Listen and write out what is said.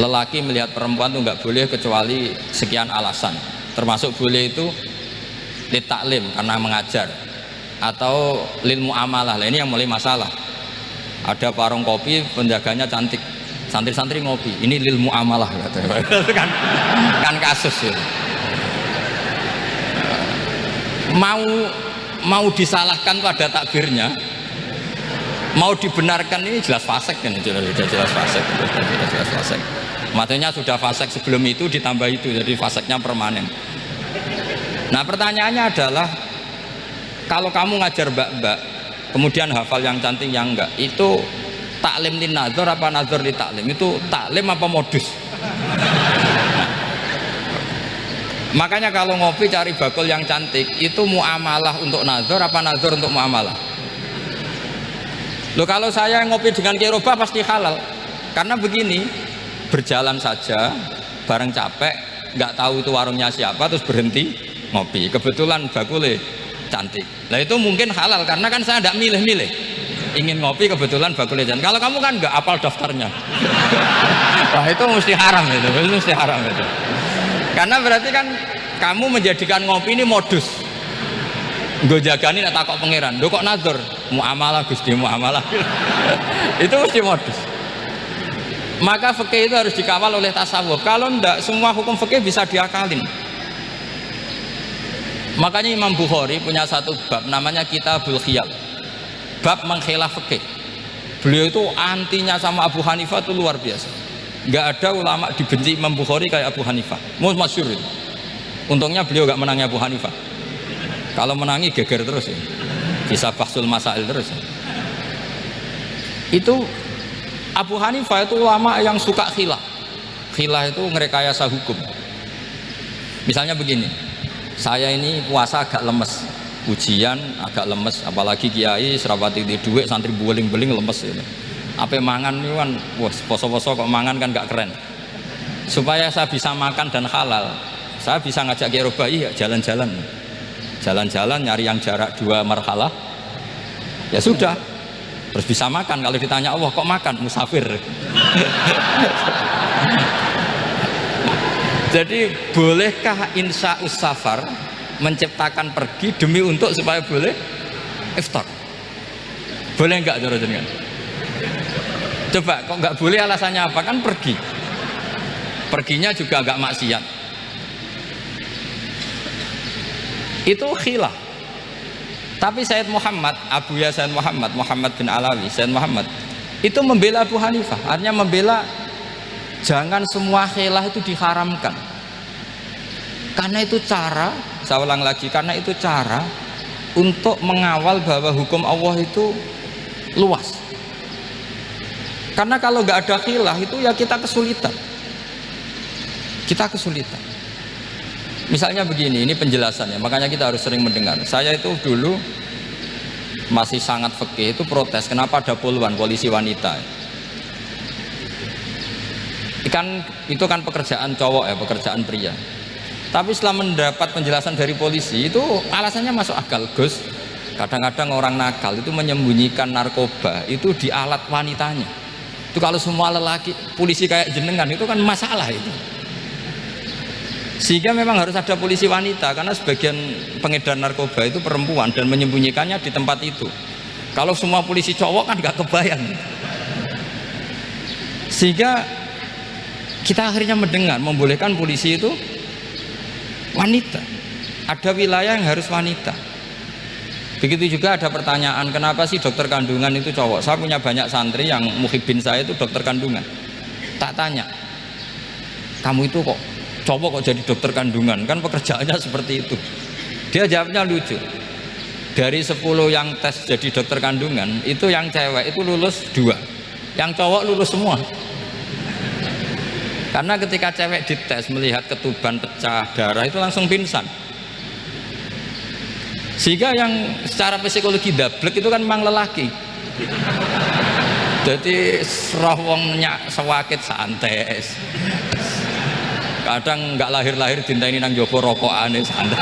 Lelaki melihat perempuan itu nggak boleh kecuali sekian alasan, termasuk boleh itu litaklim karena mengajar, atau lil muamalah. Lah ini yang mulai masalah. Ada warung kopi, penjaganya cantik, santri-santri ngopi, ini lil muamalah kan kasus ya. Mau disalahkan pada takbirnya, mau dibenarkan, ini jelas fasik kan, jelas fasik. Maksudnya sudah fasik sebelum itu ditambah itu, jadi fasiknya permanen. Nah pertanyaannya adalah, kalau kamu ngajar mbak-mbak kemudian hafal yang cantik yang enggak, itu taklim li nazar apa nazar li taklim? Itu taklim apa modus? Makanya kalau ngopi cari bakul yang cantik, itu muamalah untuk nazar apa nazar untuk muamalah? Loh, kalau saya ngopi dengan kirobah pasti halal. Karena begini, berjalan saja, bareng capek, nggak tahu itu warungnya siapa, terus berhenti ngopi. Kebetulan bakulnya cantik. Nah itu mungkin halal, karena kan saya tidak milih-milih. Ingin ngopi, kebetulan bakulnya cantik. Kalau kamu kan nggak apal daftarnya. Wah itu mesti haram itu, mesti haram itu. Karena berarti kan kamu menjadikan ngopi ini modus. Gue jagani nak takok pangeran, lo kok nazar? Muamalah Gusti, muamalah. Itu mesti modus. Maka fikih itu harus dikawal oleh tasawuf. Kalau ndak, semua hukum fikih bisa diakalin. Makanya Imam Bukhari punya satu bab namanya Kitabul Khiyal, bab mengkhilaf fikih. Beliau itu antinya sama Abu Hanifah itu luar biasa. Nggak ada ulama dibenci Imam Bukhari kayak Abu Hanifah. Masyhur itu. Untungnya beliau nggak menangi Abu Hanifah. Kalau menangi geger terus ya. Bisa bahsul masail terus ya. Itu Abu Hanifah itu ulama yang suka khilah. Khilah itu ngerekayasa hukum. Misalnya begini, saya ini puasa agak lemes, ujian agak lemes, apalagi kiai serapati di duit, santri beling-beling lemes ini. Apa mangan itu kan, wah poso-poso kok mangan kan gak keren. Supaya saya bisa makan dan halal, saya bisa ngajak kiai robai ya jalan-jalan nyari yang jarak 2 marhalah, ya sudah. Terus bisa makan. Kalau ditanya Allah kok makan, musafir. Jadi bolehkah insya'us safar menciptakan pergi demi untuk supaya boleh iftar? Boleh enggak cara jenengan? Coba kok enggak boleh, alasannya apa? Kan pergi. Perginya juga enggak maksiat. Itu khilaf. Tapi Sayyid Muhammad, Abuya Sayyid Muhammad bin Alawi, Sayyid Muhammad itu membela Abu Hanifah, artinya membela jangan semua khilaf itu diharamkan. Karena itu cara, saya ulang lagi, karena itu cara untuk mengawal bahwa hukum Allah itu luas. Karena kalau nggak ada khilaf itu ya kita kesulitan. Misalnya begini, ini penjelasannya, makanya kita harus sering mendengar. Saya itu dulu masih sangat fikih, itu protes kenapa ada puluhan polisi wanita. Itu kan pekerjaan cowok ya, pekerjaan pria. Tapi setelah mendapat penjelasan dari polisi, itu alasannya masuk akal. Gus, kadang-kadang orang nakal itu menyembunyikan narkoba itu di alat wanitanya. Itu kalau semua lelaki polisi kayak jenengan itu kan masalah itu. Sehingga memang harus ada polisi wanita, karena sebagian pengedar narkoba itu perempuan dan menyembunyikannya di tempat itu. Kalau semua polisi cowok kan gak kebayang. Sehingga kita akhirnya mendengar membolehkan polisi itu wanita. Ada wilayah yang harus wanita. Begitu juga ada pertanyaan, kenapa sih dokter kandungan itu cowok? Saya punya banyak santri yang muhibin saya itu dokter kandungan. Tak tanya, kamu itu kok cowok kok jadi dokter kandungan, kan pekerjaannya seperti itu. Dia jawabnya lucu, dari 10 yang tes jadi dokter kandungan itu yang cewek itu lulus 2, yang cowok lulus semua. Karena ketika cewek dites melihat ketuban pecah darah itu langsung pingsan. Sehingga yang secara psikologi dablek itu kan memang lelaki. Jadi serawongnya sewakit santai. Kadang nggak lahir-lahir cinta ini nang jopo rokokan santai.